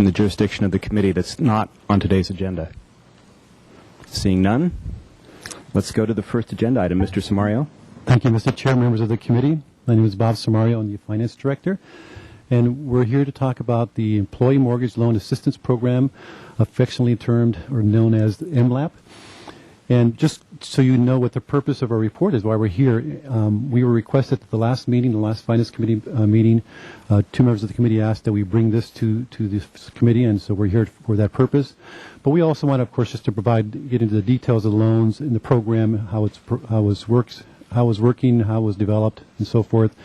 in the jurisdiction of the committee that's not on today's agenda? Seeing none, let's go to the first agenda item. Mr. Samario. Thank you, Mr. Chair, members of the committee. My name is Bob Samario. I'm the Finance Director. And we're here to talk about the Employee Mortgage Loan Assistance Program, affectionately termed or known as the MLAP. And just so you know what the purpose of our report is, why we're here, we were requested at the last meeting, the last Finance Committee meeting, two members of the committee asked that we bring this to this committee, and so we're here for that purpose. But we also want, of course, just to get into the details of the loans in the program, how it working, how it was developed, and so forth.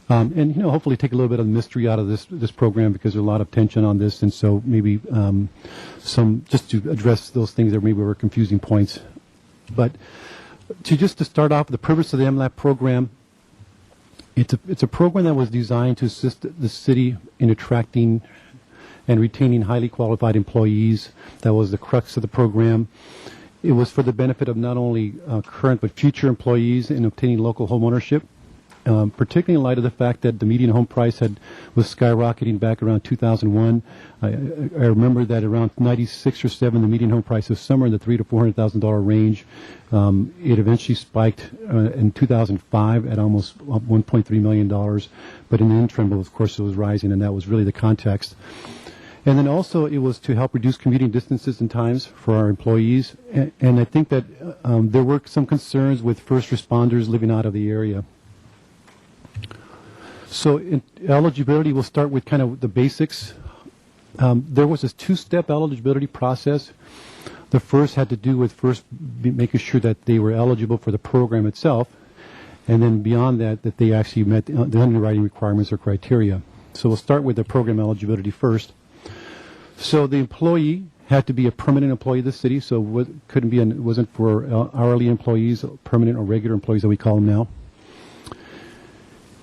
And hopefully take a little bit of the mystery out of this program, because there's a lot of tension on this, and so maybe some just to address those things that maybe were confusing points. But to start off, the purpose of the MLAP program, it's a program that was designed to assist the city in attracting and retaining highly qualified employees. That was the crux of the program. It was for the benefit of not only current but future employees in obtaining local home ownership, particularly in light of the fact that the median home price was skyrocketing back around 2001. I remember that around 96 or 7, the median home price was somewhere in the $300,000 to $400,000 range. It eventually spiked in 2005 at almost $1.3 million. But in the interim, of course, it was rising, and that was really the context. And then also it was to help reduce commuting distances and times for our employees. And I think that there were some concerns with first responders living out of the area. So in eligibility, we'll start with kind of the basics. There was this two-step eligibility process. The first had to do with making sure that they were eligible for the program itself, and then beyond that they actually met the underwriting requirements or criteria. So we'll start with the program eligibility first. So the employee had to be a permanent employee of the city, so it wasn't for hourly employees, permanent or regular employees that we call them now.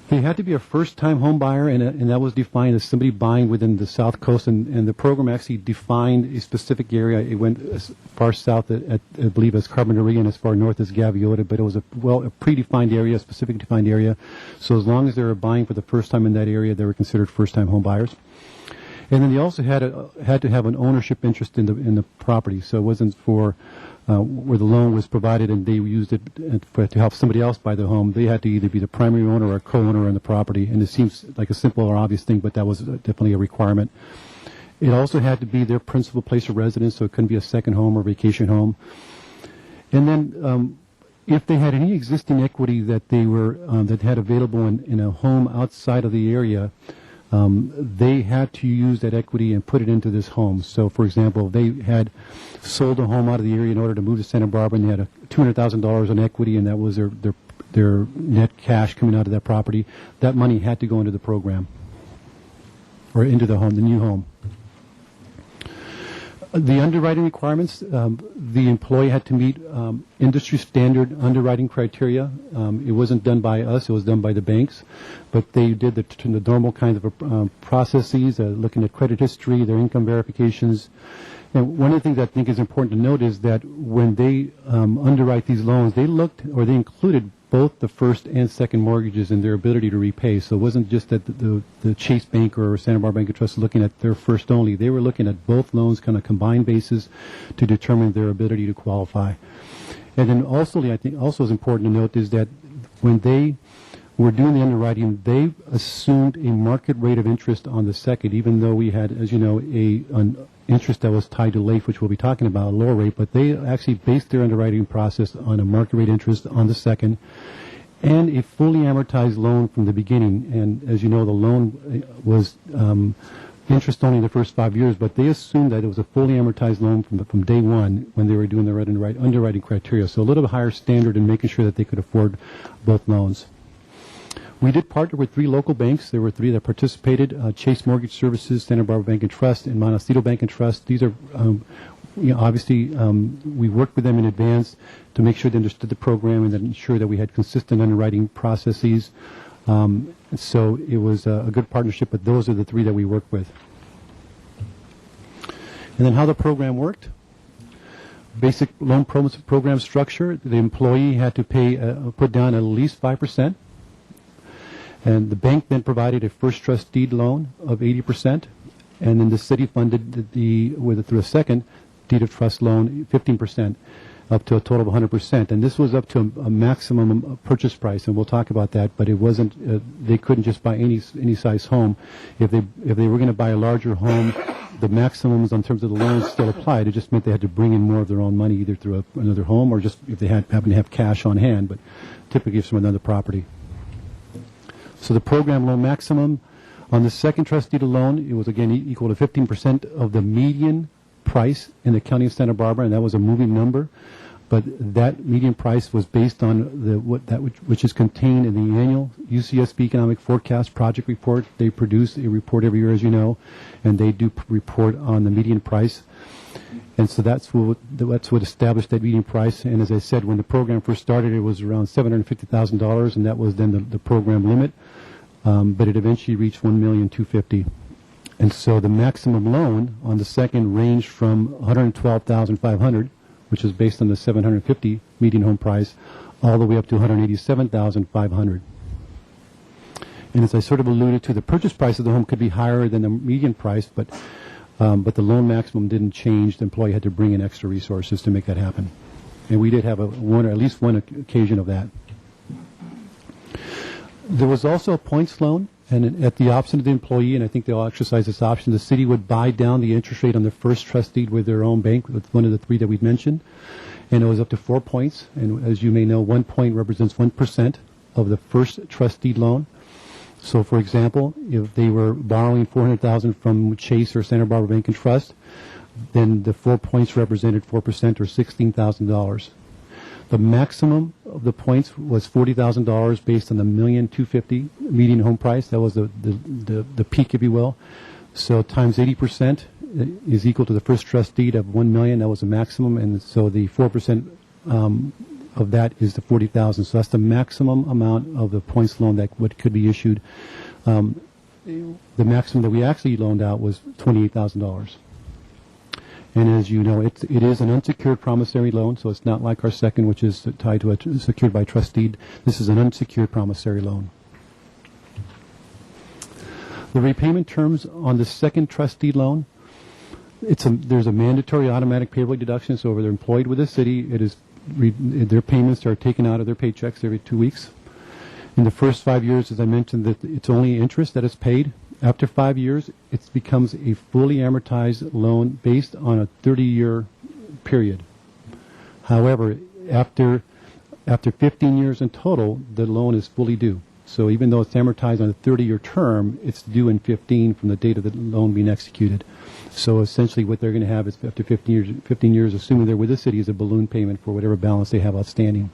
They had to be a first-time home buyer, and that was defined as somebody buying within the South Coast, and the program actually defined a specific area. It went as far south, I believe, as Carpinteria, and as far north as Gaviota, but it was a predefined area, a specific defined area. So as long as they were buying for the first time in that area, they were considered first-time home buyers. And then they also had to have an ownership interest in the property, so it wasn't for where the loan was provided and they used it to help somebody else buy the home. They had to either be the primary owner or a co-owner in the property, and it seems like a simple or obvious thing, but that was definitely a requirement. It also had to be their principal place of residence, so it couldn't be a second home or vacation home. And then if they had any existing equity that they that had available in a home outside of the area, they had to use that equity and put it into this home. So, for example, if they had sold a home out of the area in order to move to Santa Barbara, and they had $200,000 in equity, and that was their net cash coming out of that property, that money had to go into the program or into the new home. The underwriting requirements, the employee had to meet industry standard underwriting criteria. It wasn't done by us, it was done by the banks, but they did the normal kinds of processes, looking at credit history, their income verifications. And one of the things I think is important to note is that when they underwrite these loans, they included both the first and second mortgages in their ability to repay. So it wasn't just that the Chase Bank or Santa Barbara Bank and Trust looking at their first only. They were looking at both loans kind of combined basis to determine their ability to qualify. And then also, I think also is important to note is that when they were doing the underwriting, they assumed a market rate of interest on the second, even though we had, as you know, an interest that was tied to LAIF, which we'll be talking about, a lower rate, but they actually based their underwriting process on a market rate interest on the second and a fully amortized loan from the beginning. And as you know, the loan was interest only in the first 5 years, but they assumed that it was a fully amortized loan from day one when they were doing their underwriting criteria. So a little bit higher standard in making sure that they could afford both loans. We did partner with 3 local banks. There were 3 that participated, Chase Mortgage Services, Santa Barbara Bank and Trust, and Montecito Bank and Trust. These are, obviously, we worked with them in advance to make sure they understood the program and to ensure that we had consistent underwriting processes. So it was a good partnership, but those are the 3 that we worked with. And then how the program worked. Basic loan program structure, the employee had to put down at least 5%. And the bank then provided a first trust deed loan of 80%, and then the city funded through a second deed of trust loan 15%, up to a total of 100%. And this was up to a maximum purchase price, and we'll talk about that. But it wasn't; they couldn't just buy any size home. If they were going to buy a larger home, the maximums in terms of the loans still applied. It just meant they had to bring in more of their own money, either through another home or just if they happen to have cash on hand, but typically from another property. So the program loan maximum on the second trust deed of loan, it was again equal to 15% of the median price in the county of Santa Barbara, and that was a moving number. But that median price was based on which is contained in the annual UCSB Economic Forecast Project Report. They produce a report every year, as you know, and they do report on the median price. And so that's what established that median price. And as I said, when the program first started, it was around $750,000, and that was then the program limit. But it eventually reached $1,250,000. And so the maximum loan on the second ranged from $112,500, which is based on the $750 median home price, all the way up to $187,500. And as I sort of alluded to, the purchase price of the home could be higher than the median price, but the loan maximum didn't change. The employee had to bring in extra resources to make that happen. And we did have at least one occasion of that. There was also a points loan, and at the option of the employee, and I think they'll exercise this option, the city would buy down the interest rate on the first trust deed with their own bank, with one of the three that we've mentioned, and it was up to 4 points. And as you may know, 1 point represents 1% of the first trust deed loan. So, for example, if they were borrowing $400,000 from Chase or Santa Barbara Bank and Trust, then the 4 points represented 4% or $16,000. The maximum of the points was $40,000 based on the $1,250,000 median home price. That was the peak, if you will. So times 80% is equal to the first trust deed of $1 million. That was the maximum, and so the 4% of that is the $40,000. So that's the maximum amount of the points loan that could be issued. The maximum that we actually loaned out was $28,000. And as you know, it is an unsecured promissory loan, so it's not like our second, which is tied to a secured by trust deed. This is an unsecured promissory loan. The repayment terms on the second trust deed loan, there's a mandatory automatic payroll deduction. So if they're employed with the city, their payments are taken out of their paychecks every 2 weeks. In the first 5 years, as I mentioned, that it's only interest that is paid. After 5 years, it becomes a fully amortized loan based on a 30-year period. However, after 15 years in total, the loan is fully due. So even though it's amortized on a 30-year term, it's due in 15 from the date of the loan being executed. So essentially what they're going to have is after 15 years, assuming they're with the city, is a balloon payment for whatever balance they have outstanding.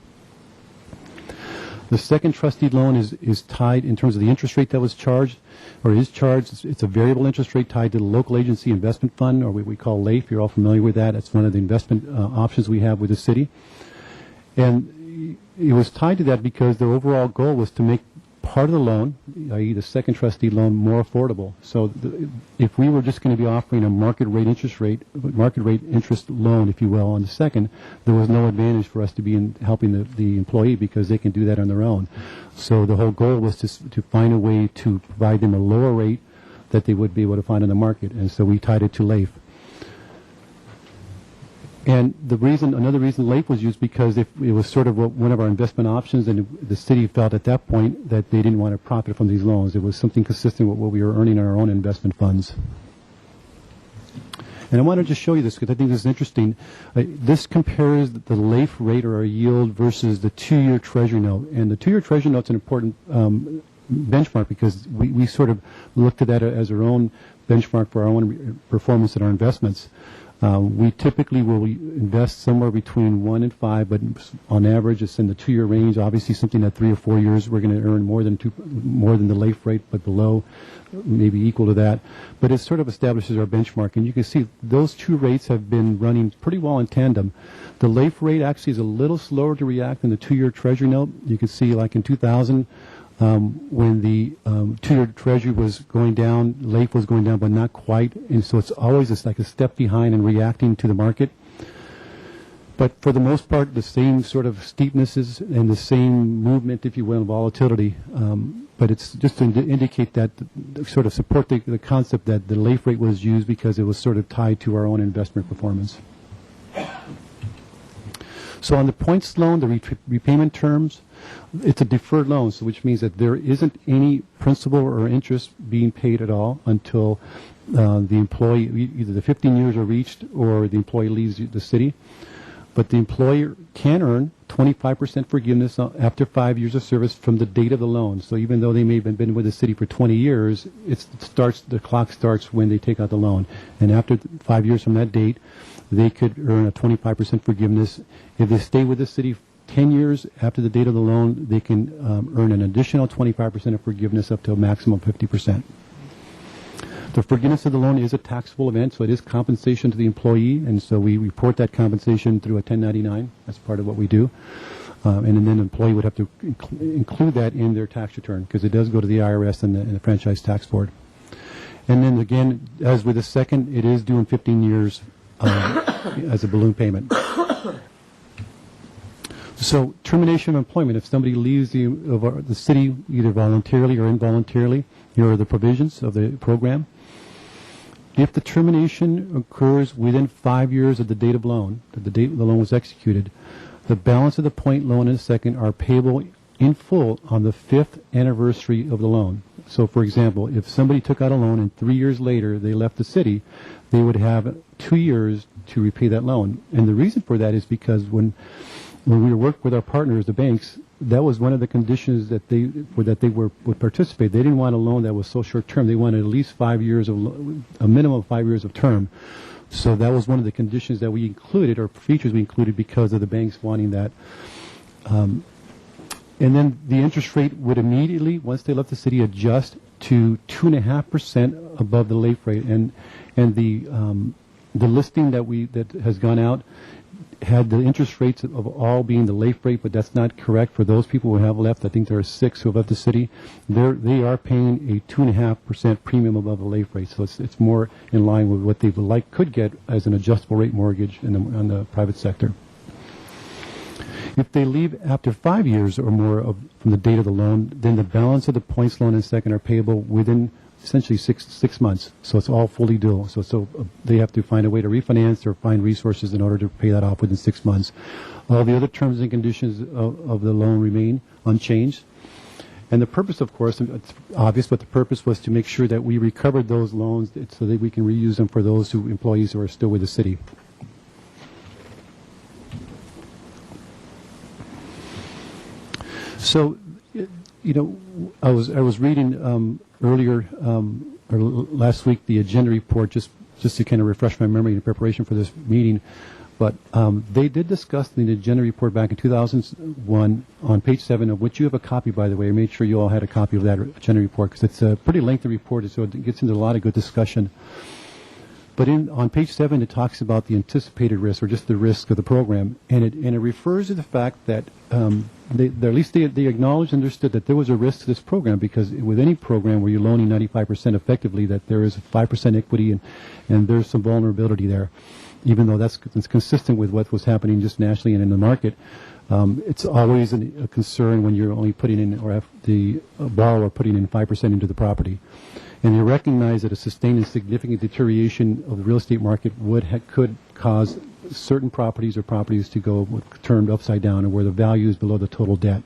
The second trust deed loan is tied in terms of the interest rate that was charged or is charged. It's a variable interest rate tied to the local agency investment fund, or what we call LAIF. You're all familiar with that. It's one of the investment options we have with the city. And it was tied to that because their overall goal was to make part of the loan, i.e. the second trust deed loan, more affordable. So if we were just going to be offering a market rate interest loan, if you will, on the second, there was no advantage for us to be helping the employee because they can do that on their own. So the whole goal was to find a way to provide them a lower rate that they would be able to find in the market. And so we tied it to LAIF. And another reason LAIF was used because it was sort of one of our investment options, and the city felt at that point that they didn't want to profit from these loans. It was something consistent with what we were earning on our own investment funds. And I want to just show you this because I think this is interesting. This compares the LAIF rate or our yield versus the 2-year Treasury note. And the 2-year Treasury note is an important benchmark because we sort of looked at that as our own benchmark for our own performance in our investments. We typically will invest somewhere between 1 and 5, but on average it's in the 2-year range. Obviously something at 3 or 4 years we're going to earn more than the LAIF rate, but below, maybe equal to that. But it sort of establishes our benchmark. And you can see those two rates have been running pretty well in tandem. The LAIF rate actually is a little slower to react than the 2-year Treasury note. You can see like in 2000, when the 2-year Treasury was going down, LAIF was going down, but not quite. And so it's always like a step behind in reacting to the market. But for the most part, the same sort of steepnesses and the same movement, if you will, volatility. But it's just to indicate that, sort of support the concept that the LAIF rate was used because it was sort of tied to our own investment performance. So on the points loan, the repayment terms, it's a deferred loan, so which means that there isn't any principal or interest being paid at all until the employee, either the 15 years are reached or the employee leaves the city. But the employer can earn 25% forgiveness after 5 years of service from the date of the loan. So even though they may have been with the city for 20 years, the clock starts when they take out the loan. And after 5 years from that date, they could earn a 25% forgiveness. If they stay with the city 10 years after the date of the loan, they can earn an additional 25% of forgiveness up to a maximum of 50%. The forgiveness of the loan is a taxable event, so it is compensation to the employee, and so we report that compensation through a 1099. That's part of what we do. And then the employee would have to include that in their tax return because it does go to the IRS and the Franchise Tax Board. And then again, as with the second, it is due in 15 years as a balloon payment. So termination of employment, if somebody leaves the city either voluntarily or involuntarily, here are the provisions of the program. If the termination occurs within 5 years of the date of loan, that the date the loan was executed, the balance of the point loan and second are payable in full on the 5th anniversary of the loan. So, for example, if somebody took out a loan and 3 years later they left the city, they would have 2 years to repay that loan. And the reason for that is because when we worked with our partners, the banks, that was one of the conditions that they would participate. They didn't want a loan that was so short term. They wanted at least 5 years of a minimum of 5 years of term. So that was one of the conditions that we included, or features we included, because of the banks wanting that. And then the interest rate would immediately, once they left the city, adjust to 2.5% above the LAIF rate. And the listing that has gone out had the interest rates of all being the LAIF rate, but that's not correct. For those people who have left, I think there are 6 who have left the city, they are paying a 2.5% premium above the LAIF rate. So it's more in line with what they could get as an adjustable rate mortgage in the private sector. If they leave after 5 years or more from the date of the loan, then the balance of the points loan and second are payable within essentially six months. So it's all fully due. So they have to find a way to refinance or find resources in order to pay that off within 6 months. All the other terms and conditions of the loan remain unchanged. And the purpose, of course, it's obvious, but the purpose was to make sure that we recovered those loans so that we can reuse them for those employees who are still with the city. So, I was reading earlier or last week the agenda report just to kind of refresh my memory in preparation for this meeting. But they did discuss the agenda report back in 2001 on page 7, of which you have a copy, by the way. I made sure you all had a copy of that agenda report because it's a pretty lengthy report, so it gets into a lot of good discussion. But on page 7, it talks about the anticipated risk, or just the risk of the program, and it refers to the fact that at least they acknowledged and understood that there was a risk to this program, because with any program where you're loaning 95% effectively, that there is a 5% equity and there's some vulnerability there, even though that's consistent with what was happening just nationally and in the market. It's always a concern when you're only putting in, or the borrower putting in 5% into the property. And they recognize that a sustained and significant deterioration of the real estate market could cause certain properties or properties to go turned upside down, and where the value is below the total debt.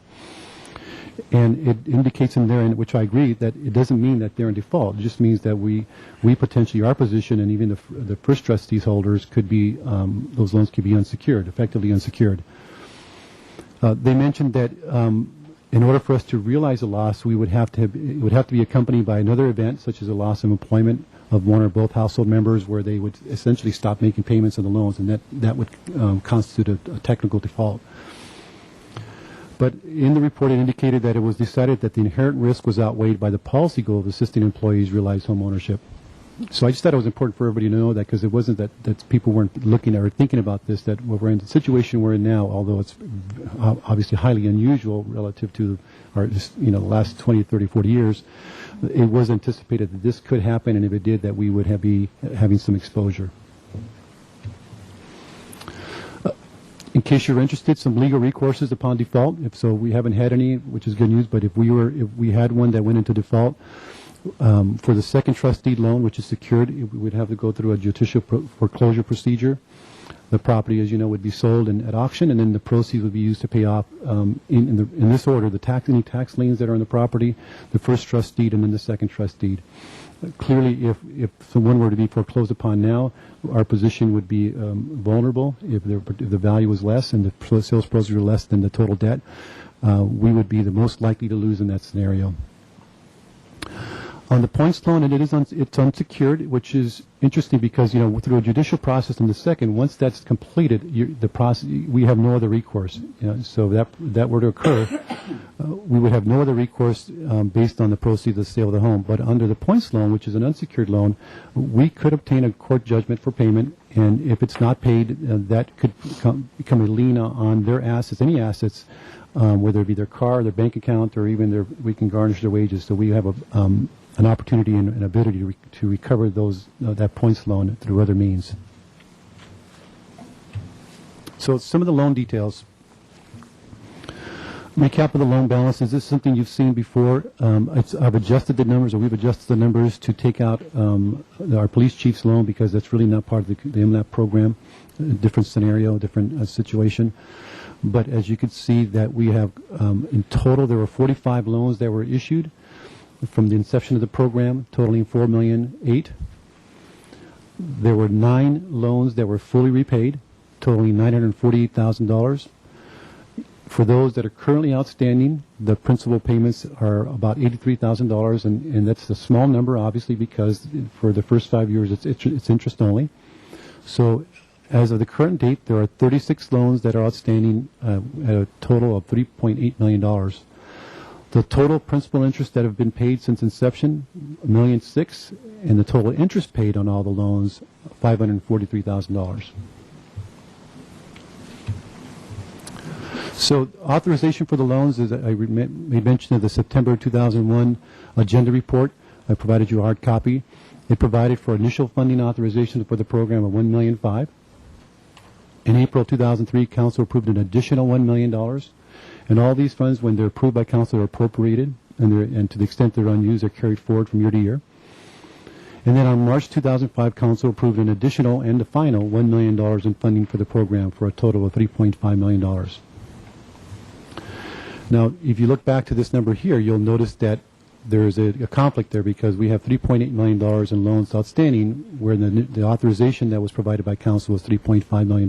And it indicates in there, which I agree, that it doesn't mean that they're in default. It just means that we potentially, our position, and even the first trustees holders, could be, those loans could be unsecured, effectively unsecured. They mentioned that in order for us to realize a loss, it would have to be accompanied by another event, such as a loss of employment of one or both household members, where they would essentially stop making payments on the loans, and that would constitute a technical default. But in the report, it indicated that it was decided that the inherent risk was outweighed by the policy goal of assisting employees realize home ownership. So I just thought it was important for everybody to know that, because it wasn't that people weren't looking at or thinking about this, that we're in the situation we're in now, although it's obviously highly unusual relative to our the last 20, 30, 40 years. It was anticipated that this could happen, and if it did, that we would be having some exposure. In case you're interested, some legal recourses upon default. If so, we haven't had any, which is good news. But if we had one that went into default, for the second trust deed loan, which is secured, we would have to go through a judicial foreclosure procedure. The property, as you know, would be sold at auction, and then the proceeds would be used to pay off, in this order, any tax liens that are on the property, the first trust deed, and then the second trust deed. Clearly, if someone were to be foreclosed upon now, our position would be vulnerable. If the value was less and the sales proceeds were less than the total debt, we would be the most likely to lose in that scenario. On the points loan, and it's unsecured, which is interesting because, through a judicial process in the second, once that's completed, we have no other recourse. So if that were to occur, we would have no other recourse based on the proceeds of the sale of the home. But under the points loan, which is an unsecured loan, we could obtain a court judgment for payment, and if it's not paid, that could become a lien on their assets, any assets, whether it be their car, their bank account, or even we can garnish their wages. So we have an opportunity and an ability to recover that points loan through other means. So some of the loan details. Recap of the loan balances. This is something you've seen before. I've adjusted the numbers, or we've adjusted the numbers to take out our police chief's loan because that's really not part of the MLAP program. A different scenario, different situation. But as you can see that we have, in total, there were 45 loans that were issued from the inception of the program, totaling $4.8 million. There were 9 loans that were fully repaid, totaling $948,000. For those that are currently outstanding, the principal payments are about $83,000, and that's a small number, obviously, because for the first 5 years it's interest only. So as of the current date, there are 36 loans that are outstanding at a total of $3.8 million. The total principal interest that have been paid since inception, $1.6 million, and the total interest paid on all the loans, $543,000. So authorization for the loans is, I made mention of the September 2001 agenda report. I provided you a hard copy. It provided for initial funding authorization for the program of $1.5 million. In April 2003, Council approved an additional $1 million. And all these funds, when they're approved by Council, are appropriated, and to the extent they're unused, are carried forward from year to year. And then on March 2005, Council approved an additional and the final $1 million in funding for the program for a total of $3.5 million. Now, if you look back to this number here, you'll notice that there is a conflict there because we have $3.8 million in loans outstanding, where the authorization that was provided by Council was $3.5 million.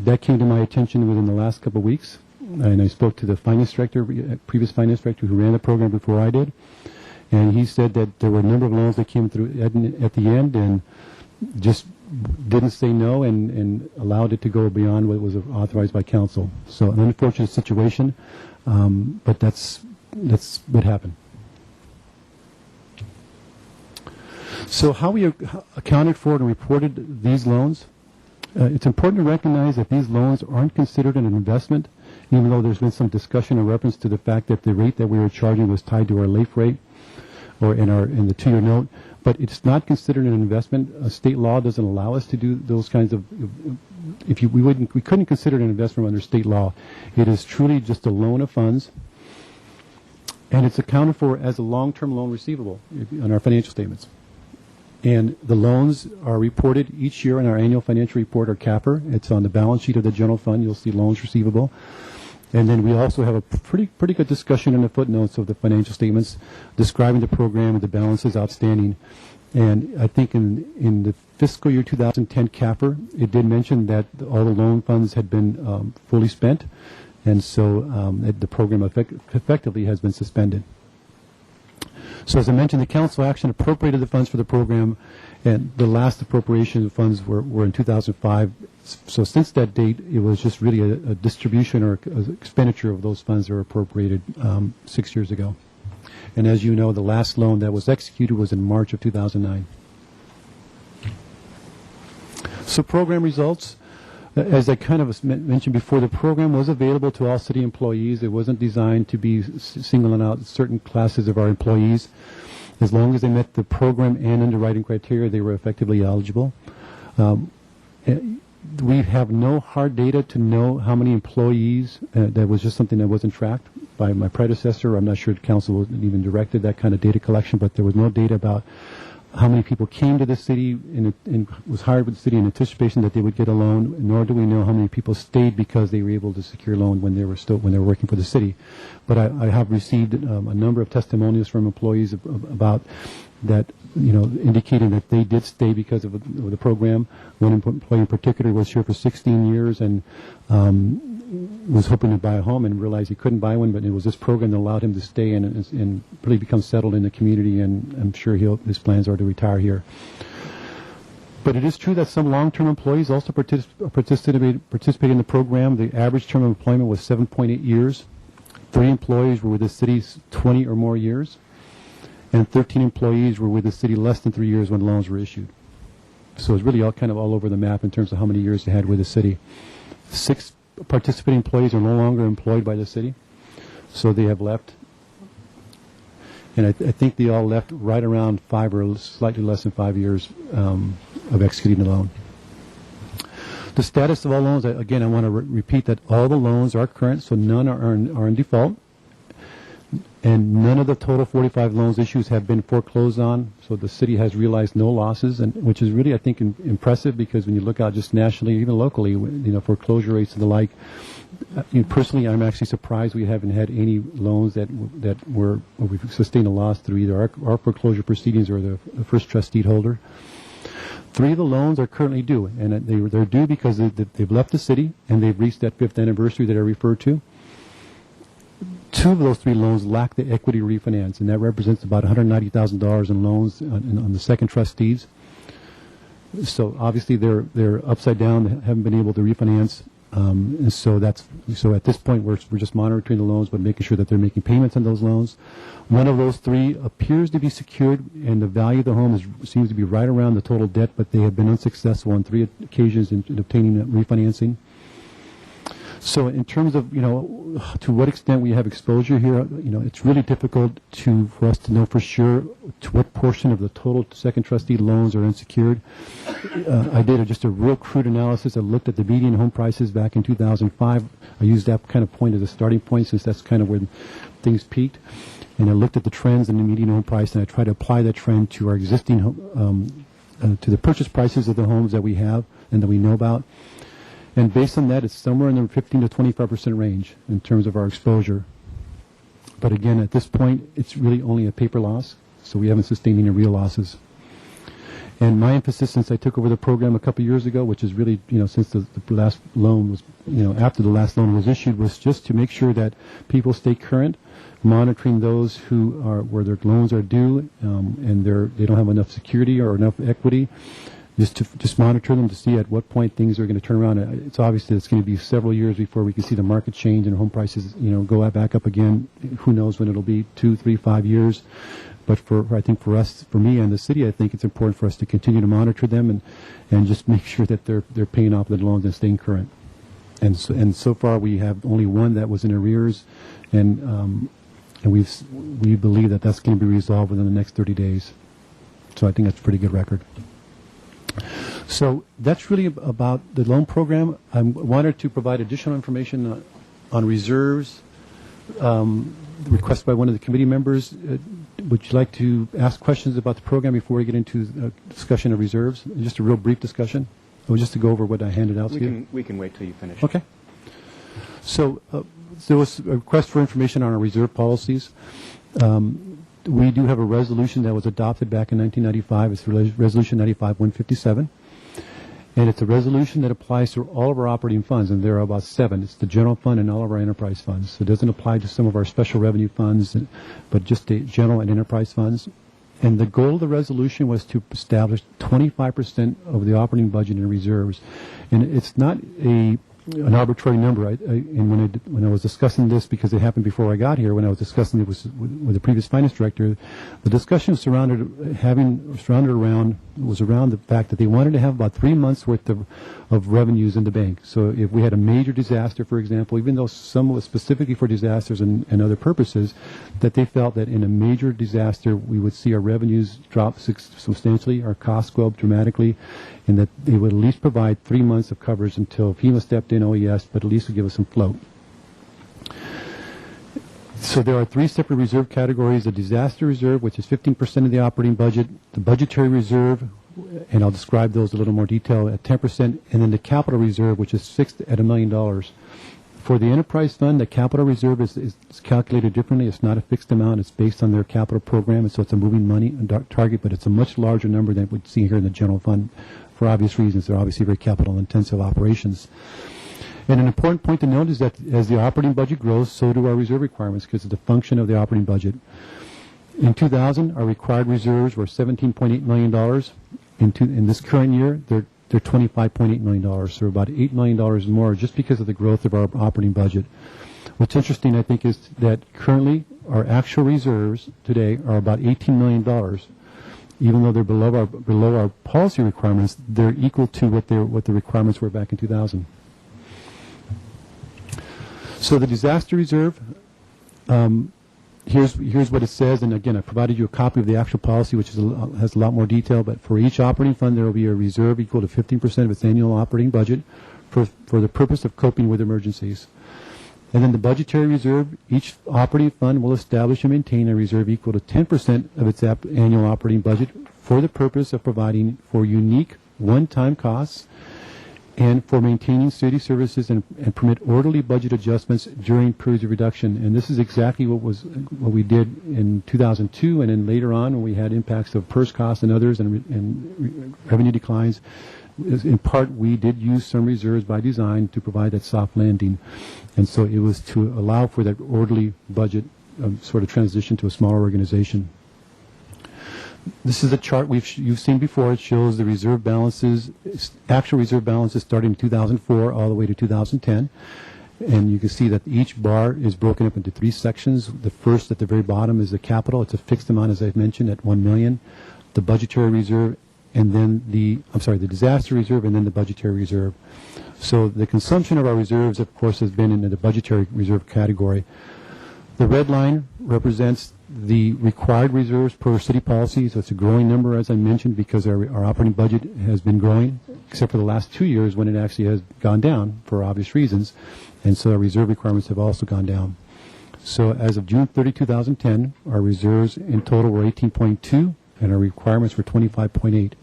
That came to my attention within the last couple of weeks, and I spoke to the finance director, previous finance director who ran the program before I did, and he said that there were a number of loans that came through at the end and just didn't say no and allowed it to go beyond what was authorized by Council. So an unfortunate situation, but that's what happened. So how we accounted for and reported these loans, it's important to recognize that these loans aren't considered an investment, even though there's been some discussion in reference to the fact that the rate that we were charging was tied to our LAIF rate, or in the 2-year note. But it's not considered an investment. State law doesn't allow us to do those kinds of. We couldn't consider it an investment under state law. It is truly just a loan of funds, and it's accounted for as a long-term loan receivable on our financial statements. And the loans are reported each year in our annual financial report, or CAPR. It's on the balance sheet of the general fund. You'll see loans receivable. And then we also have a pretty good discussion in the footnotes of the financial statements describing the program and the balances outstanding. And I think in the fiscal year 2010 CAPR, it did mention that all the loan funds had been fully spent. And so the program effectively has been suspended. So as I mentioned, the council action appropriated the funds for the program, and the last appropriation of funds were in 2005. So since that date, it was just really a distribution or expenditure of those funds that were appropriated 6 years ago. And as you know, the last loan that was executed was in March of 2009. So program results. As I kind of mentioned before, the program was available to all city employees. It wasn't designed to be singling out certain classes of our employees. As long as they met the program and underwriting criteria, they were effectively eligible. We have no hard data to know how many employees. That was just something that wasn't tracked by my predecessor. I'm not sure the council even directed that kind of data collection, but there was no data about how many people came to the city and was hired with the city in anticipation that they would get a loan, nor do we know how many people stayed because they were able to secure a loan when they were working for the city. But I have received a number of testimonials from employees about that, indicating that they did stay because of the program. One employee in particular was here for 16 years and was hoping to buy a home and realized he couldn't buy one, but it was this program that allowed him to stay and really become settled in the community, and I'm sure his plans are to retire here. But it is true that some long-term employees also participate in the program. The average term of employment was 7.8 years. 3 employees were with the city 20 or more years, and 13 employees were with the city less than 3 years when loans were issued. So it's really all over the map in terms of how many years they had with the city. 6 participating employees are no longer employed by the city, so they have left. And I think they all left right around 5 or slightly less than 5 years of executing the loan. The status of all loans, again, I want to repeat that all the loans are current, so none are in default. And none of the total 45 loans issues have been foreclosed on, so the city has realized no losses, and which is really, I think, impressive, because when you look out just nationally, even locally, foreclosure rates and the like. Personally, I'm actually surprised we haven't had any loans that we've sustained a loss through either our foreclosure proceedings or the first trust deed holder. 3 of the loans are currently due, and they're due because they've left the city and they've reached that 5th anniversary that I referred to. 2 of those 3 loans lack the equity refinance, and that represents about $190,000 in loans on the second trust deeds. So obviously they're upside down. They haven't been able to refinance, and so at this point we're just monitoring the loans, but making sure that they're making payments on those loans. One of those 3 appears to be secured, and the value of the home seems to be right around the total debt, but they have been unsuccessful on 3 occasions in obtaining that refinancing. So in terms of, to what extent we have exposure here, it's really difficult for us to know for sure to what portion of the total second trustee loans are unsecured. I did just a real crude analysis. I looked at the median home prices back in 2005. I used that kind of point as a starting point, since that's kind of where things peaked. And I looked at the trends in the median home price, and I tried to apply that trend to our existing, to the purchase prices of the homes that we have and that we know about. And based on that, it's somewhere in the 15 to 25% range in terms of our exposure. But again, at this point, it's really only a paper loss, so we haven't sustained any real losses. And my emphasis since I took over the program a couple years ago, which is really, since the last loan was, after the last loan was issued, was just to make sure that people stay current, monitoring those where their loans are due, and they don't have enough security or enough equity. Just monitor them to see at what point things are going to turn around. It's obvious that it's going to be several years before we can see the market change and home prices, go back up again. Who knows when it'll be? 2, 3, 5 years. But I think for me and the city, I think it's important for us to continue to monitor them and just make sure that they're paying off the loans and staying current. And so far we have only one that was in arrears, and we believe that that's going to be resolved within the next 30 days. So I think that's a pretty good record. So that's really about the loan program. I wanted to provide additional information on reserves requested by one of the committee members. Would you like to ask questions about the program before we get into a discussion of reserves? Just a real brief discussion, or just to go over what I handed out to you? We can wait till you finish. Okay. So there was a request for information on our reserve policies. We do have a resolution that was adopted back in 1995. It's Resolution 95-157. And it's a resolution that applies to all of our operating funds, and there are about 7. It's the general fund and all of our enterprise funds. So it doesn't apply to some of our special revenue funds, but just the general and enterprise funds. And the goal of the resolution was to establish 25% of the operating budget in reserves. And it's not a an arbitrary number. And when I was discussing this, because it happened before I got here, when I was discussing it with the previous finance director, the discussion was around the fact that they wanted to have about 3 months worth of revenues in the bank. So if we had a major disaster, for example, even though some was specifically for disasters and other purposes, that they felt that in a major disaster we would see our revenues drop substantially, our costs go up dramatically, and that they would at least provide 3 months of coverage until FEMA stepped in, OES, but at least would give us some float. So there are 3 separate reserve categories: the disaster reserve, which is 15% of the operating budget; the budgetary reserve, and I'll describe those in a little more detail, at 10%; and then the capital reserve, which is fixed at $1 million. For the enterprise fund, the capital reserve is calculated differently. It's not a fixed amount. It's based on their capital program, and so it's a moving money target, but it's a much larger number than we'd see here in the general fund for obvious reasons. They're obviously very capital-intensive operations. And an important point to note is that as the operating budget grows, so do our reserve requirements, because it's a function of the operating budget. In 2000, our required reserves were $17.8 million. In this current year, they're $25.8 million, so about $8 million more just because of the growth of our operating budget. What's interesting, I think, is that currently our actual reserves today are about $18 million. Even though they're below our policy requirements, they're equal to what the requirements were back in 2000. So the disaster reserve, here's what it says, and again, I provided you a copy of the actual policy, which has a lot more detail, but for each operating fund, there will be a reserve equal to 15% of its annual operating budget for the purpose of coping with emergencies. And then the budgetary reserve, each operating fund will establish and maintain a reserve equal to 10% of its annual operating budget for the purpose of providing for unique one-time costs and for maintaining city services and permit orderly budget adjustments during periods of reduction. And this is exactly what we did in 2002, and then later on when we had impacts of PERS costs and others and revenue declines. In part, we did use some reserves by design to provide that soft landing. And so it was to allow for that orderly budget sort of transition to a smaller organization. This is a chart you've seen before. It shows the reserve balances, actual reserve balances starting in 2004 all the way to 2010. And you can see that each bar is broken up into 3 sections. The first at the very bottom is the capital. It's a fixed amount, as I've mentioned, at $1 million. The budgetary reserve, and then the disaster reserve, and then the budgetary reserve. So the consumption of our reserves, of course, has been in the budgetary reserve category. The red line represents the required reserves per city policy, so it's a growing number, as I mentioned, because our operating budget has been growing, except for the last 2 years when it actually has gone down for obvious reasons, and so our reserve requirements have also gone down. So as of June 30, 2010, our reserves in total were 18.2, and our requirements were 25.8.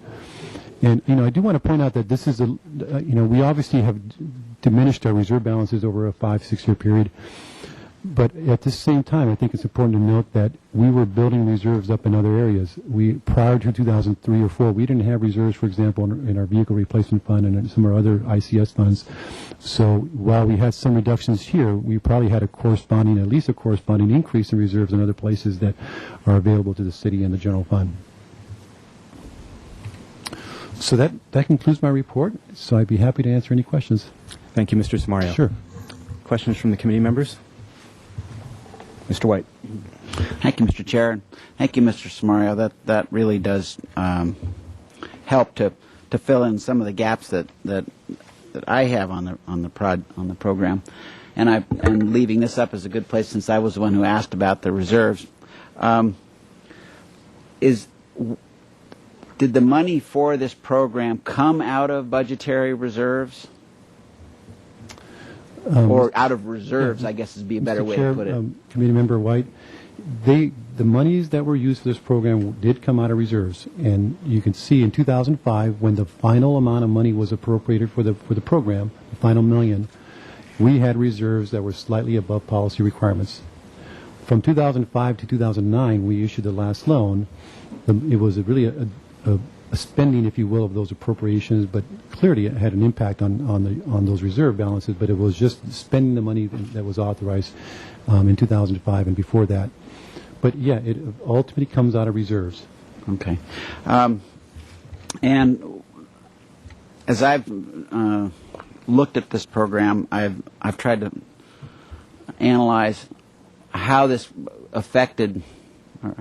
And, I do want to point out that this is we obviously have diminished our reserve balances over a 5-6 year period. But at the same time, I think it's important to note that we were building reserves up in other areas. Prior to 2003 or 4, we didn't have reserves, for example, in our vehicle replacement fund and in some of our other ICS funds. So while we had some reductions here, we probably had at least a corresponding increase in reserves in other places that are available to the city and the general fund. So that concludes my report. So I'd be happy to answer any questions. Thank you, Mr. Samario. Sure. Questions from the committee members? Mr. White. Thank you, Mr. Chair. Thank you, Mr. Samario. That really does help to fill in some of the gaps that I have on the program, and leaving this up is a good place since I was the one who asked about the reserves. Did the money for this program come out of budgetary reserves? Or out of reserves, I guess would be a better way to put it. Committee Member White, the monies that were used for this program did come out of reserves. And you can see in 2005, when the final amount of money was appropriated for the program, the final $1 million, we had reserves that were slightly above policy requirements. From 2005 to 2009, we issued the last loan. It was really a spending, if you will, of those appropriations, but clearly it had an impact on those reserve balances, but it was just spending the money that was authorized in 2005 and before that. But yeah, it ultimately comes out of reserves. Okay. And as I've looked at this program, I've tried to analyze how this affected, or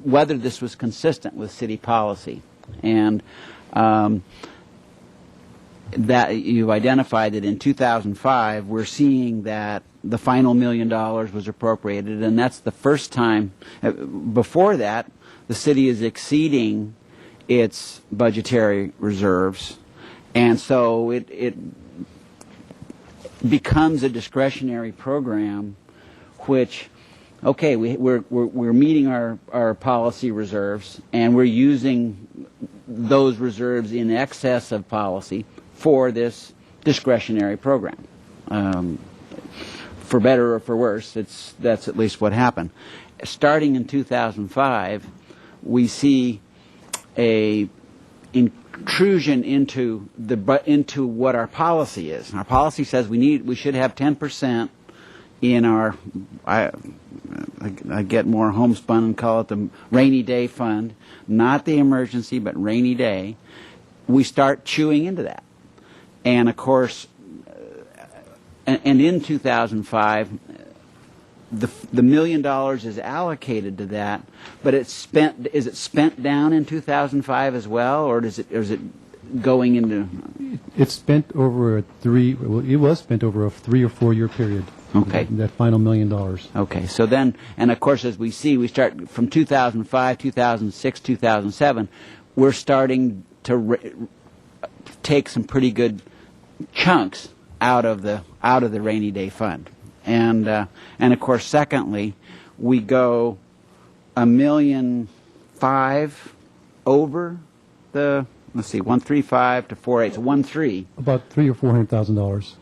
whether this was consistent with city policy, and that you've identified that in 2005 we're seeing that the final $1 million was appropriated, and that's the first time. Before that, the city is exceeding its budgetary reserves, and so it becomes a discretionary program, which, okay, we're meeting our policy reserves, and we're using those reserves in excess of policy for this discretionary program. For better or for worse, that's at least what happened. Starting in 2005, we see a intrusion into what our policy is. Our policy says we should have 10% in our, I get more homespun and call it the rainy day fund, not the emergency but rainy day. We start chewing into that, and of course, and in 2005, the $1 million is allocated to that, but is it spent down in 2005 as well, or is it going into? It's spent over it was spent over a 3 or 4 year period. Okay. That final $1 million. Okay, so then, and of course, as we see, we start from 2005, 2006, 2007, we're starting to take some pretty good chunks out of the rainy day fund, and of course, secondly, we go $1.5 million over the, let's see, 135 to 48, so 1.3. About $300,000 or $400,000.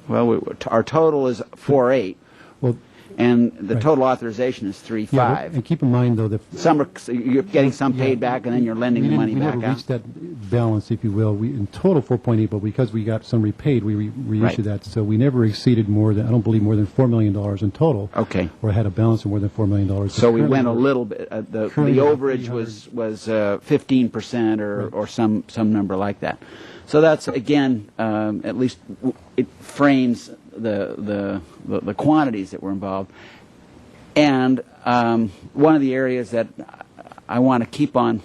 Well, our total is 4.8. Well, and the right. total authorization is 3.5. Yeah, and keep in mind though that You're getting some paid back, and then you're lending the money back We never out. reached that balance, if you will. We in total 4.8, but because we got some repaid, we reissued that. So we never exceeded more than, I don't believe, more than $4 million in total. Okay. Or had a balance of more than $4 million. So we went a little bit. The currently overage was 15% or some number like that. So that's, again, at least it frames the quantities that were involved. And one of the areas that I want to keep on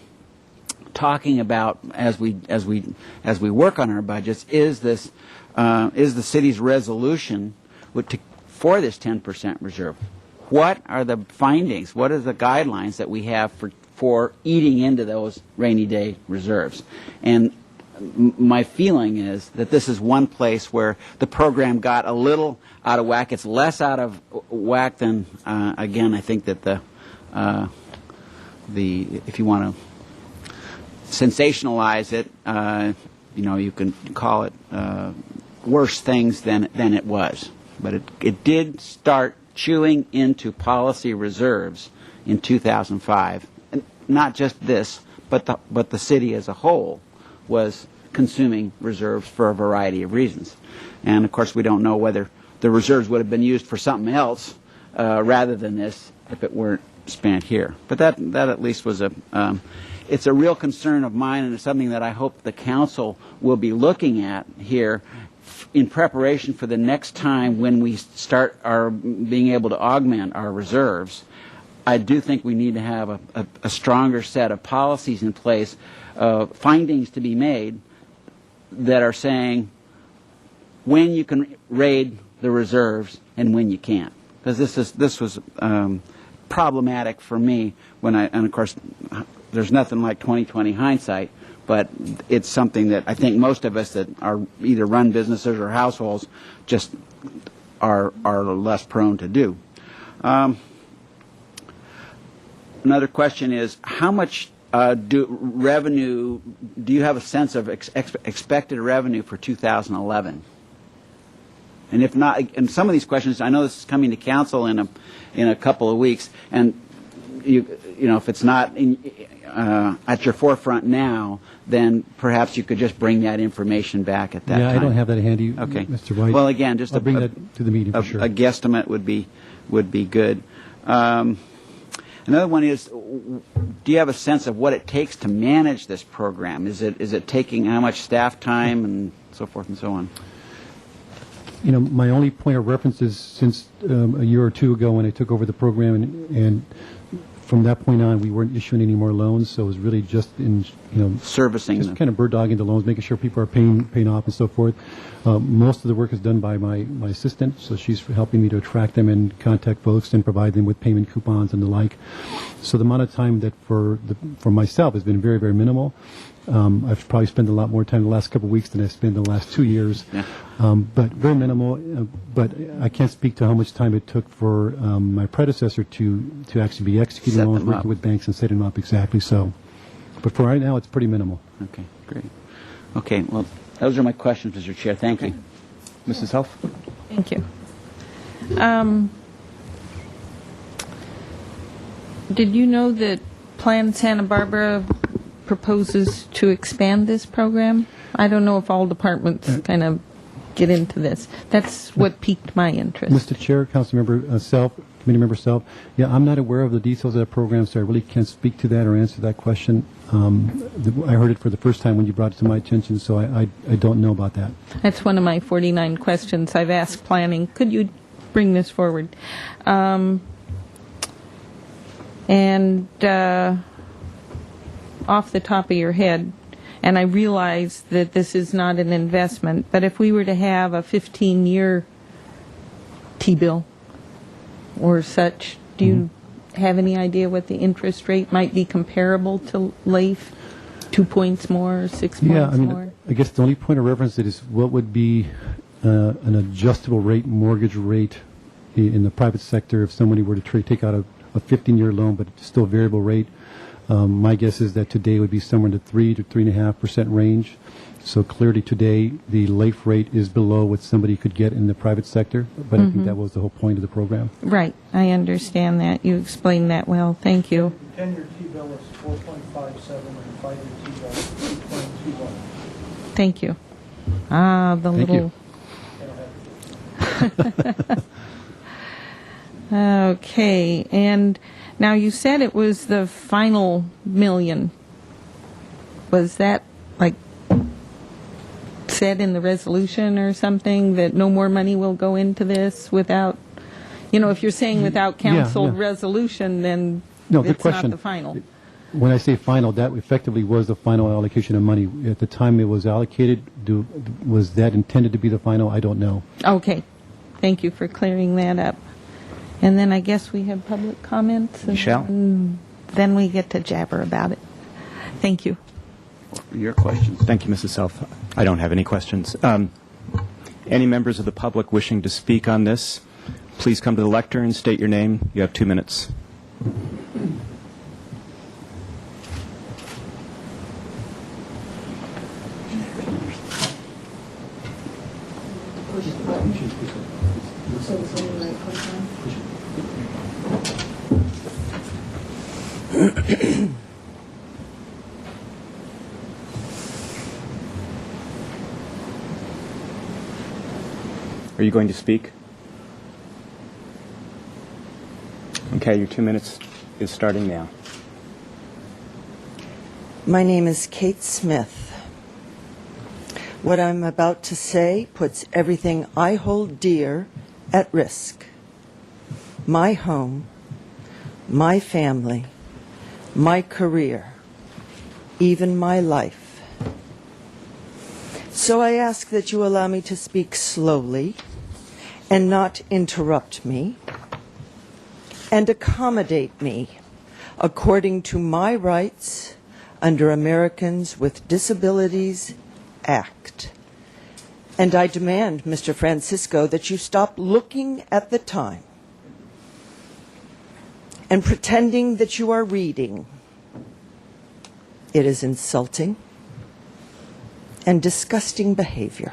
talking about as we work on our budgets is the city's resolution for this 10% reserve. What are the findings? What are the guidelines that we have for eating into those rainy day reserves? And my feeling is that this is one place where the program got a little out of whack. It's less out of whack than, again, I think that the if you want to sensationalize it, you can call it worse things than it was. But it did start chewing into policy reserves in 2005. And not just this, but the city as a whole was consuming reserves for a variety of reasons. And of course, we don't know whether the reserves would have been used for something else rather than this if it weren't spent here. But that at least was it's a real concern of mine, and it's something that I hope the council will be looking at here in preparation for the next time when we start being able to augment our reserves. I do think we need to have a stronger set of policies in place, findings to be made that are saying when you can raid the reserves and when you can't. Because this was problematic for me and of course there's nothing like 20/20 hindsight, but it's something that I think most of us that are either run businesses or households just are less prone to do. Another question is, how much do you have a sense of expected revenue for 2011? And if not, and some of these questions, I know this is coming to council in a couple of weeks, and if it's not at your forefront now, then perhaps you could just bring that information back at that time. Yeah, I don't have that handy, okay. Mr. White. Well, again, just I'll bring that to the meeting for sure. A guesstimate would be good. Another one is, do you have a sense of what it takes to manage this program? Is it taking how much staff time and so forth and so on? You know, my only point of reference is since a year or two ago when I took over the program, and from that point on, we weren't issuing any more loans, so it was really just in, Servicing just them. kind of bird dogging the loans, making sure people are paying off and so forth. Most of the work is done by my assistant, so she's helping me to attract them and contact folks and provide them with payment coupons and the like. So the amount of time that for myself has been very, very minimal. I've probably spent a lot more time the last couple of weeks than I've spent the last 2 years, Yeah. but very minimal. But I can't speak to how much time it took for my predecessor to actually be executing Set loans, them up. working with banks and setting them up exactly so. But for right now, it's pretty minimal. Okay, great. Okay, well, those are my questions, Mr. Chair. Thank you. Mrs. Helf? Thank you. Did you know that Plan Santa Barbara proposes to expand this program? I don't know if all departments kind of get into this. That's what piqued my interest. Mr. Chair, Councilmember Self, Committee Member Self, yeah, I'm not aware of the details of that program, so I really can't speak to that or answer that question. I heard it for the first time when you brought it to my attention, so I don't know about that. That's one of my 49 questions I've asked planning. Could you bring this forward? Off the top of your head, and I realize that this is not an investment, but if we were to have a 15-year T-bill or such, do you have any idea what the interest rate might be comparable to LAIF? 2 points more, 6 points Yeah, I mean, more? I guess the only point of reference is what would be an adjustable rate mortgage rate in the private sector if somebody were to take out a 15-year loan, but it's still variable rate. My guess is that today would be somewhere in the 3 to 3.5% range. So clearly today the LAIF rate is below what somebody could get in the private sector, but I think that was the whole point of the program. Right, I understand that. You explained that well. Thank you. 10-year T-bill is 4.57 and 5-year T-bill is 3.21. Thank you. Ah, the Thank little... Okay, and now you said it was the final million. Was that like said in the resolution or something that no more money will go into this without, if you're saying without council yeah. resolution, then No, good it's not question. the final. When I say final, that effectively was the final allocation of money. At the time it was allocated, was that intended to be the final? I don't know. Okay, thank you for clearing that up. And then I guess we have public comments. And Michelle? then we get to jabber about it. Thank you. Your questions. Thank you, Mrs. Self. I don't have any questions. Any members of the public wishing to speak on this, please come to the lectern and state your name. You have 2 minutes. Are you going to speak? Okay, your 2 minutes is starting now. My name is Kate Smith. What I'm about to say puts everything I hold dear at risk. My home, my family, my career, even my life. So I ask that you allow me to speak slowly and not interrupt me, and accommodate me according to my rights under Americans with Disabilities Act. And I demand, Mr. Francisco, that you stop looking at the time and pretending that you are reading. It is insulting and disgusting behavior.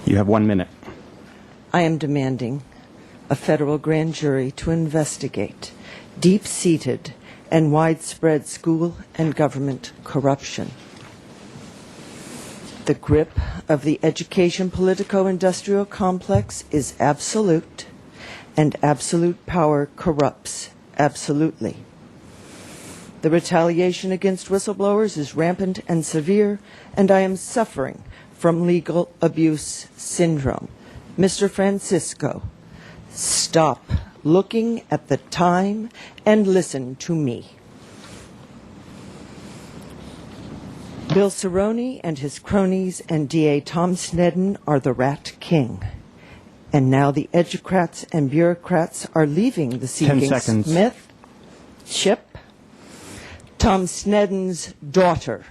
You have 1 minute. I am demanding a federal grand jury to investigate deep-seated and widespread school and government corruption. The grip of the education politico-industrial complex is absolute, and absolute power corrupts absolutely. The retaliation against whistleblowers is rampant and severe, and I am suffering from legal abuse syndrome. Mr. Francisco, stop looking at the time and listen to me. Bill Cerrone and his cronies and DA Tom Snedden are the rat king. And now the educrats and bureaucrats are leaving the 10 Seeking seconds. Smith ship. Tom Snedden's daughter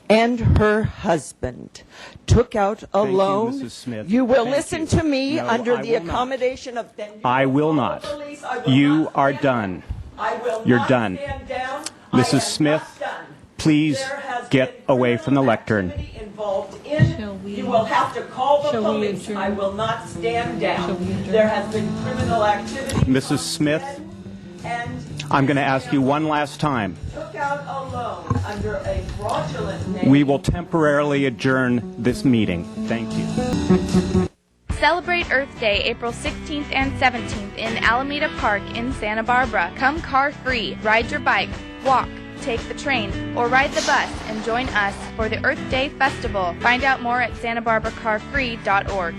and her husband took out a Thank you, loan. Mrs. Smith. You will Thank listen you. to me No, under I the will not. accommodation of. Then you I will call the not. police. I will You not are stand done. down. I will You're not done. stand down. I Mrs. am Smith, not done. please There has get been away from the criminal lectern. activity involved in. Shall we- You will have to call the shall we police. adjourn? I will not stand down. Shall we adjourn? There has been criminal activity. Mrs. Smith, and I'm going to ask you one last time. took out a loan under a fraudulent name. We will temporarily adjourn this meeting. Thank you. Celebrate Earth Day April 16th and 17th in Alameda Park in Santa Barbara. Come car free, ride your bike, walk, take the train, or ride the bus and join us for the Earth Day Festival. Find out more at santabarbaracarfree.org.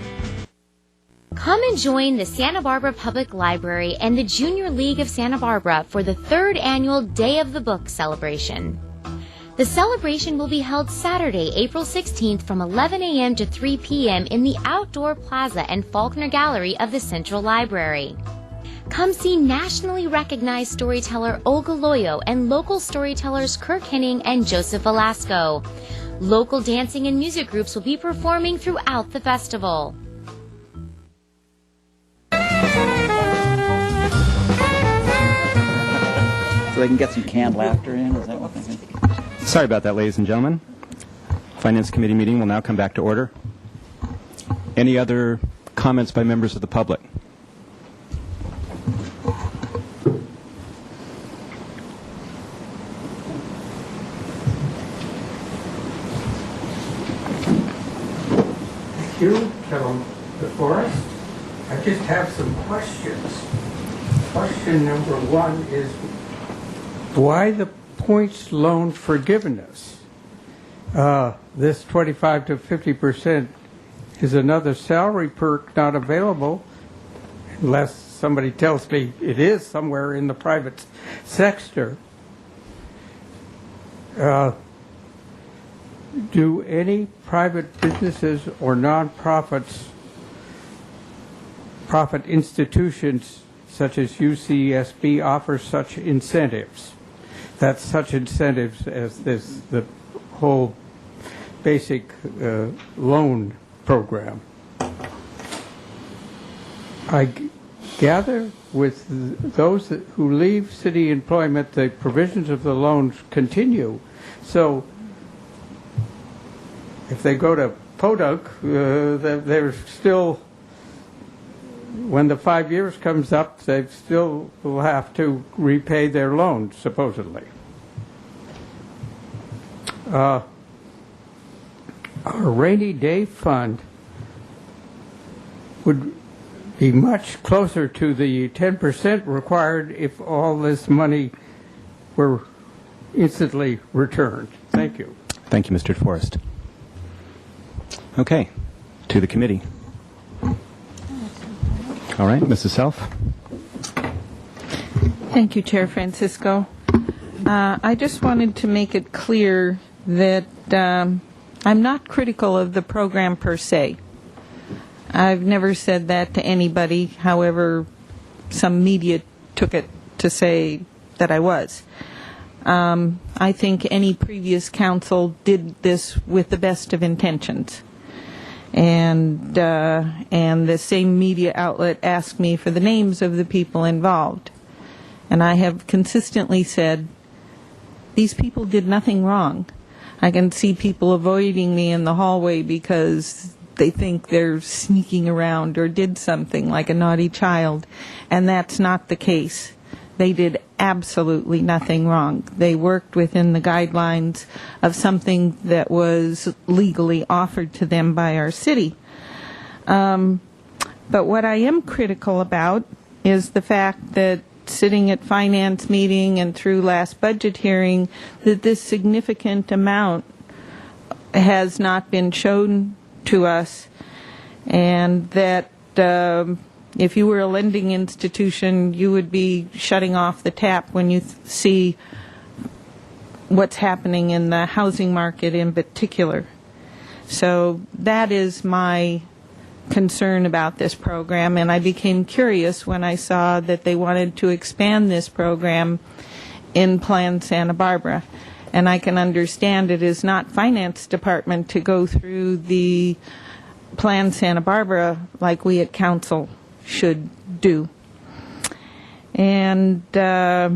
Come and join the Santa Barbara Public Library and the Junior League of Santa Barbara for the 3rd annual Day of the Book celebration. The celebration will be held Saturday, April 16th from 11 a.m. to 3 p.m. in the Outdoor Plaza and Faulkner Gallery of the Central Library. Come see nationally recognized storyteller Olga Loyo and local storytellers Kirk Henning and Joseph Velasco. Local dancing and music groups will be performing throughout the festival. So they can get some canned laughter in? Is that what they think? Sorry about that, ladies and gentlemen. Finance Committee meeting will now come back to order. Any other comments by members of the public? Thank you, Carol DeForest. I just have some questions. Question number one is, why the points loan forgiveness? This 25 to 50% is another salary perk not available unless somebody tells me it is somewhere in the private sector. Do any private businesses or nonprofits, profit institutions such as UCSB offer such incentives? That's such incentives as the whole basic loan program. I gather with those who leave city employment, the provisions of the loans continue. So if they go to Podunk, they're still, when the 5 years comes up, they still will have to repay their loan, supposedly. Our rainy day fund would be much closer to the 10% required if all this money were instantly returned. Thank you. Thank you, Mr. DeForest. Okay, to the committee. All right, Mrs. Self. Thank you, Chair Francisco. I just wanted to make it clear that I'm not critical of the program per se. I've never said that to anybody, however some media took it to say that I was. I think any previous council did this with the best of intentions. And the same media outlet asked me for the names of the people involved. And I have consistently said, these people did nothing wrong. I can see people avoiding me in the hallway because they think they're sneaking around or did something like a naughty child. And that's not the case. they did absolutely nothing wrong. They worked within the guidelines of something that was legally offered to them by our city. But what I am critical about is the fact that sitting at finance meeting and through last budget hearing, that this significant amount has not been shown to us, and that if you were a lending institution, you would be shutting off the tap when you see what's happening in the housing market in particular. So that is my concern about this program, and I became curious when I saw that they wanted to expand this program in Plan Santa Barbara. And I can understand it is not Finance Department to go through the Plan Santa Barbara like we at Council should do. And at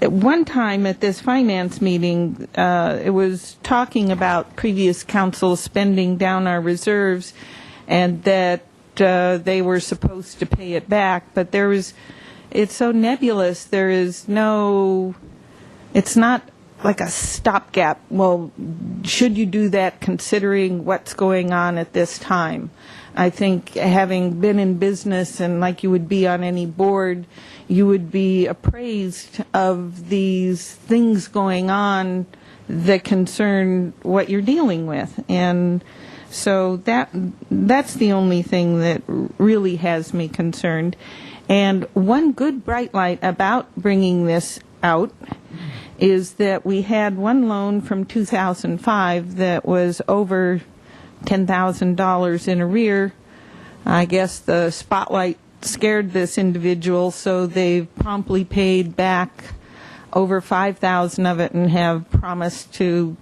one time at this finance meeting, it was talking about previous councils spending down our reserves, and that they were supposed to pay it back, but it's so nebulous. There is no, it's not like a stopgap. Well, should you do that considering what's going on at this time? I think having been in business, and like you would be on any board, you would be appraised of these things going on that concern what you're dealing with. And so that's the only thing that really has me concerned. And one good bright light about bringing this out is that we had one loan from 2005 that was over $10,000 in arrear. I guess the spotlight scared this individual, so they've promptly paid back over $5,000 of it and have promised to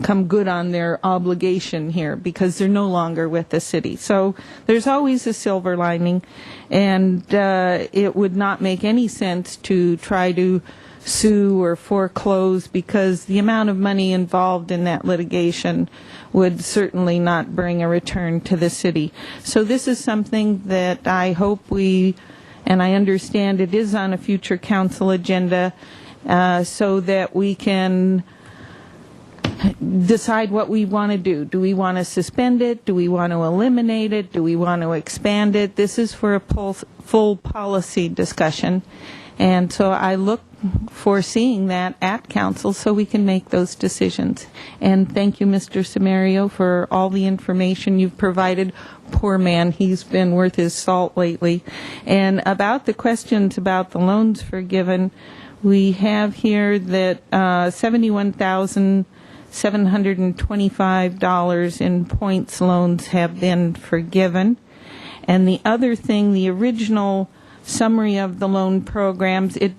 come good on their obligation here because they're no longer with the city. So there's always a silver lining, and it would not make any sense to try to sue or foreclose, because the amount of money involved in that litigation would certainly not bring a return to the city. So this is something that I hope and I understand it is on a future council agenda, so that we can decide what we want to do. Do we want to suspend it? Do we want to eliminate it? Do we want to expand it? This is for a full policy discussion. And so I look for seeing that at council so we can make those decisions. And thank you, Mr. Samario, for all the information you've provided. Poor man, he's been worth his salt lately. And about the questions about the loans forgiven, we have here that $71,725 in points loans have been forgiven. And the other thing, the original summary of the loan programs, it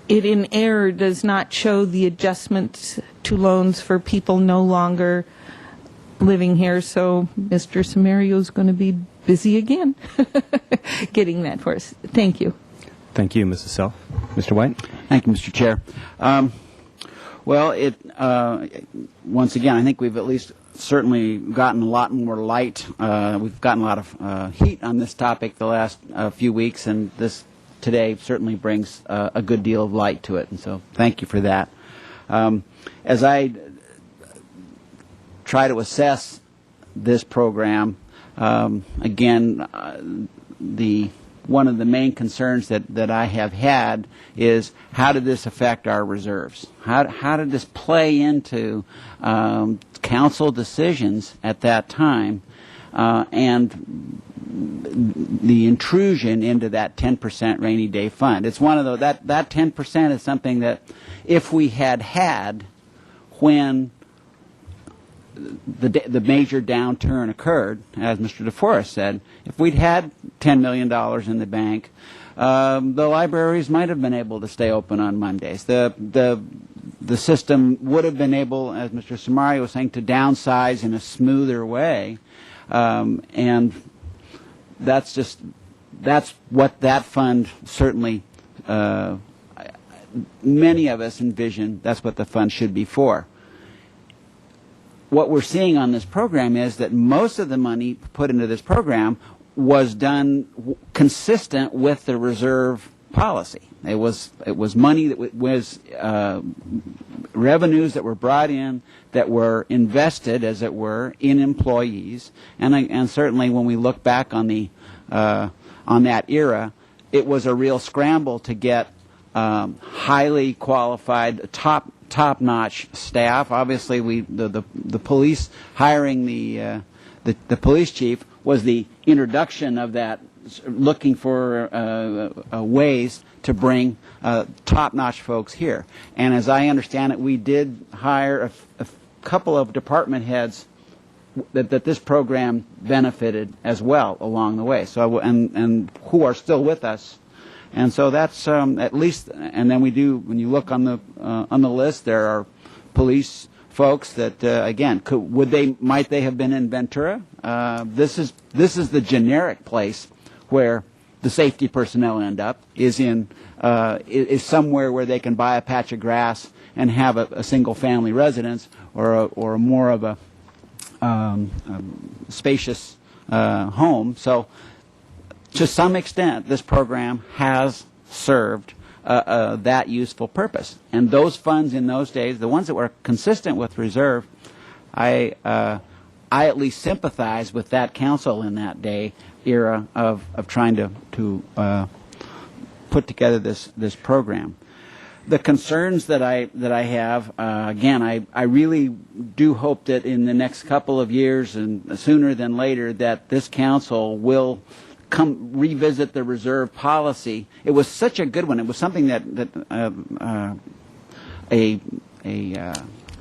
in error does not show the adjustments to loans for people no longer living here. So Mr. Samario is going to be busy again getting that for us. Thank you. Thank you, Mrs. Self. Mr. White? Thank you, Mr. Chair. Well, once again, I think we've at least certainly gotten a lot more light. We've gotten a lot of heat on this topic the last few weeks, and this today certainly brings a good deal of light to it, and so thank you for that. As I try to assess this program, again, one of the main concerns that I have had is, how did this affect our reserves? How did this play into council decisions at that time, and the intrusion into that 10% rainy day fund? It's one of those, that 10% is something that if we had when the major downturn occurred, as Mr. DeForest said, if we'd had $10 million in the bank, the libraries might have been able to stay open on Mondays. The system would have been able, as Mr. Samario was saying, to downsize in a smoother way, and that's what that fund certainly, many of us envision that's what the fund should be for. What we're seeing on this program is that most of the money put into this program was done consistent with the reserve policy. It was money that was revenues that were brought in that were invested, as it were, in employees. And certainly when we look back on that era, it was a real scramble to get highly qualified, top-notch staff. Obviously, the police hiring the police chief was the introduction of that, looking for ways to bring top-notch folks here. And as I understand it, we did hire a couple of department heads that this program benefited as well along the way. So and who are still with us. And so that's at least. And then we do, when you look on the list, there are police folks that again might they have been in Ventura. This is the generic place where the safety personnel end up, is somewhere where they can buy a patch of grass and have a single family residence, or more of a spacious home. So to some extent, this program has served that useful purpose. And those funds in those days, the ones that were consistent with reserve, I at least sympathize with that council in that day era of trying to put together this program. The concerns that I have, again, I really do hope that in the next couple of years, and sooner than later, that this council will come revisit the reserve policy. It was such a good one. It was something that an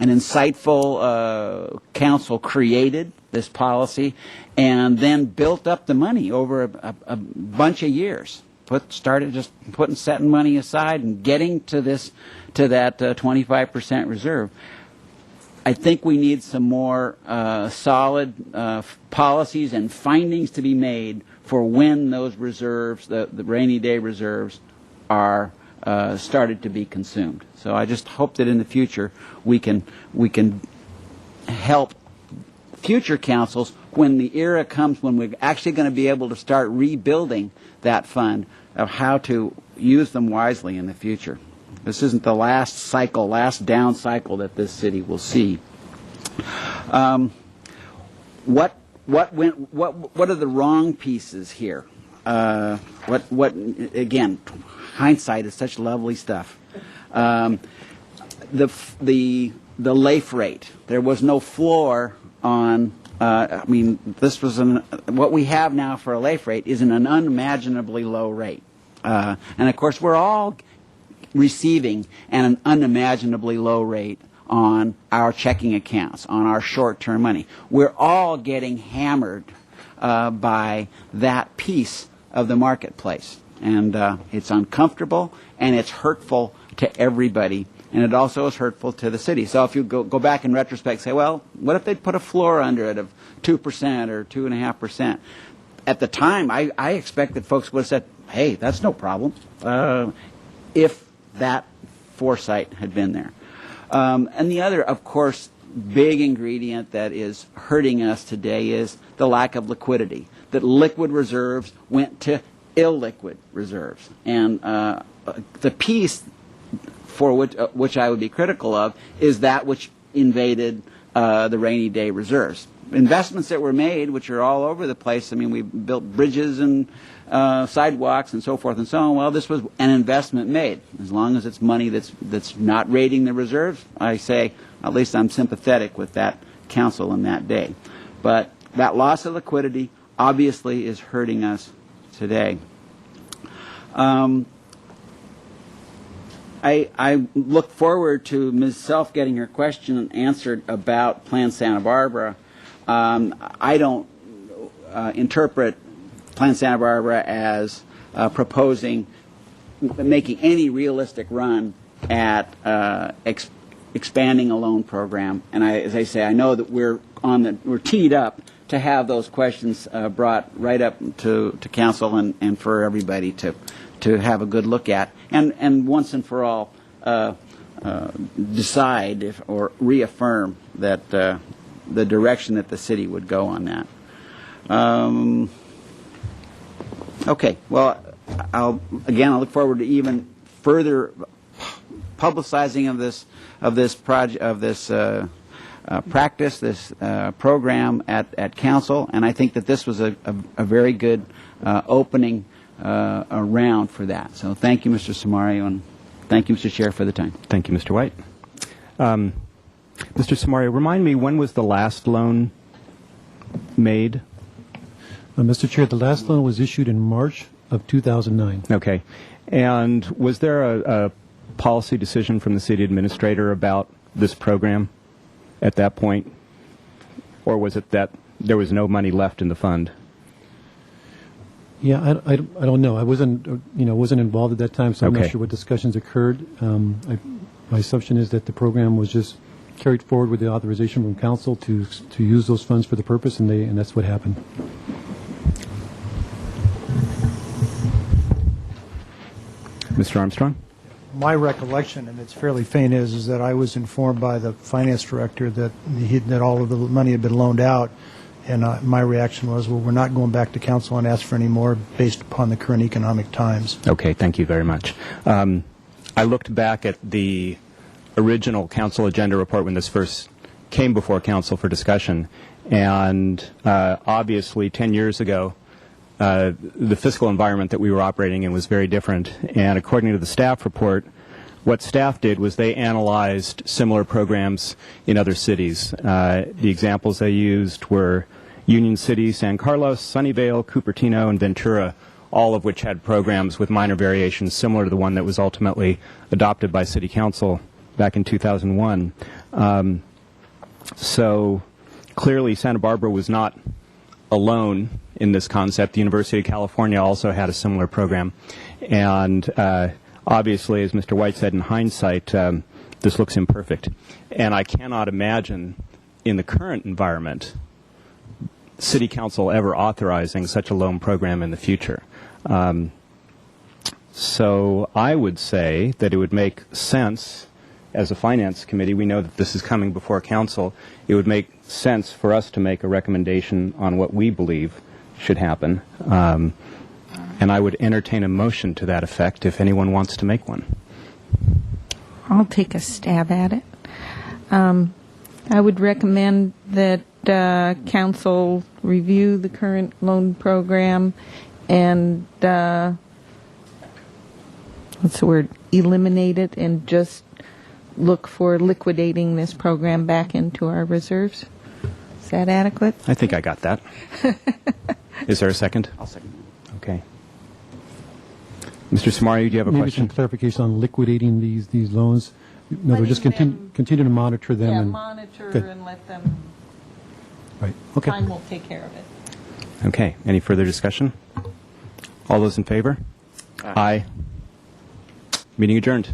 insightful council created this policy, and then built up the money over a bunch of years. Started just setting money aside and getting to that 25% reserve. I think we need some more solid policies and findings to be made for when those reserves, the rainy day reserves, are started to be consumed. So I just hope that in the future we can help future councils when the era comes when we're actually going to be able to start rebuilding that fund, of how to use them wisely in the future. This isn't the last down cycle that this city will see. What are the wrong pieces here? Again, hindsight is such lovely stuff. The LAIF rate. There was no floor on. This was what we have now for a LAIF rate is an unimaginably low rate, and of course we're all receiving an unimaginably low rate on our checking accounts, on our short-term money. We're all getting hammered by that piece of the marketplace, and it's uncomfortable and it's hurtful to everybody. And it also is hurtful to the city. So if you go back in retrospect and say, well, what if they'd put a floor under it of 2% or 2.5%? At the time, I expect that folks would have said, hey, that's no problem, if that foresight had been there. And the other, of course, big ingredient that is hurting us today is the lack of liquidity. That liquid reserves went to illiquid reserves. And the piece for which I would be critical of is that which invaded the rainy day reserves. Investments that were made, which are all over the place. I mean, we built bridges and sidewalks and so forth and so on. Well, this was an investment made. As long as it's money that's not raiding the reserves, I say, at least I'm sympathetic with that council in that day. But that loss of liquidity obviously is hurting us today. I look forward to Ms. Self getting her question answered about Plan Santa Barbara. I don't interpret Plan Santa Barbara as making any realistic run at expanding a loan program. And as I say, I know that we're teed up to have those questions brought right up to council and for everybody to have a good look at, and once and for all decide or reaffirm that the direction that the city would go on that. Okay, well, I look forward to even further publicizing of this project, of this practice, this program at council, and I think that this was a very good opening round for that. So thank you, Mr. Samario, and thank you, Mr. Chair, for the time. Thank you, Mr. White. Mr. Samario, remind me, when was the last loan made? Mr. Chair, the last loan was issued in March of 2009. Okay. And was there a policy decision from the city administrator about this program at that point? Or was it that there was no money left in the fund? Yeah, I don't know. I wasn't involved at that time, so I'm Okay. not sure what discussions occurred. My assumption is that the program was just carried forward with the authorization from council to use those funds for the purpose, and that's what happened. Mr. Armstrong? My recollection, and it's fairly faint, is that I was informed by the finance director that all of the money had been loaned out, and my reaction was, well, we're not going back to council and ask for any more based upon the current economic times. Okay, thank you very much. I looked back at the original council agenda report when this first came before council for discussion, and obviously 10 years ago, the fiscal environment that we were operating in was very different, and according to the staff report, what staff did was they analyzed similar programs in other cities. The examples they used were Union City, San Carlos, Sunnyvale, Cupertino, and Ventura, all of which had programs with minor variations similar to the one that was ultimately adopted by City Council back in 2001. So clearly Santa Barbara was not alone in this concept. The University of California also had a similar program. And obviously, as Mr. White said, in hindsight, this looks imperfect. And I cannot imagine in the current environment City Council ever authorizing such a loan program in the future. So I would say that it would make sense as a finance committee, we know that this is coming before council, it would make sense for us to make a recommendation on what we believe should happen. And I would entertain a motion to that effect if anyone wants to make one. I'll take a stab at it. I would recommend that council review the current loan program and, eliminate it and just look for liquidating this program back into our reserves. Is that adequate? I think I got that. Is there a second? I'll second. Okay. Mr. Samario, do you have a Maybe question? some clarification on liquidating these loans. No, Letting just them- continue to monitor them. Yeah, and, monitor Good. and let them, Right. Okay. time will take care of it. Okay. Any further discussion? All those in favor? Aye. Meeting adjourned.